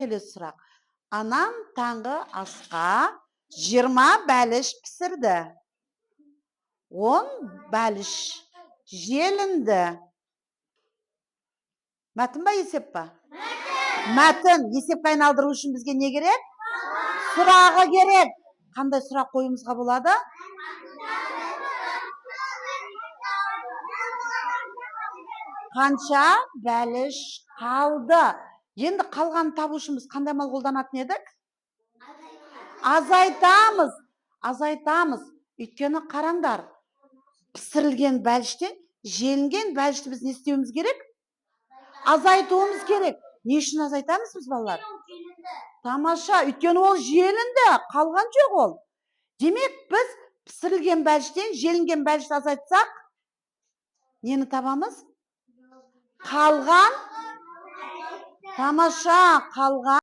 Келесі сұрақ. Анам таңғы асқа 20 бәліш пісірді. 10 бәліш желінді. Мәтін ба, есеп па? Мәтін. Есепке айналдыру үшін бізге не керек? Сұрағы керек. Қандай сұрақ қойымызға болады? Қанша бәліш қалды? Енді қалғанын табу үшін біз қандай амал қолданатын едік? Азайтамыз. Азайтамыз. Өйткені қараңдар. Пісірілген бәліштен желінген бәлішті біз не істеуіміз керек? Азайтуымыз керек. Не үшін азайтамыз біз, балалар? Тамаша. Өйткені ол желінді. Қалған жоқ ол. Демек, біз пісірілген бәліштен желінген бәлішті азайтсақ, нені табамыз? Қалған. Тамаша. Қалған.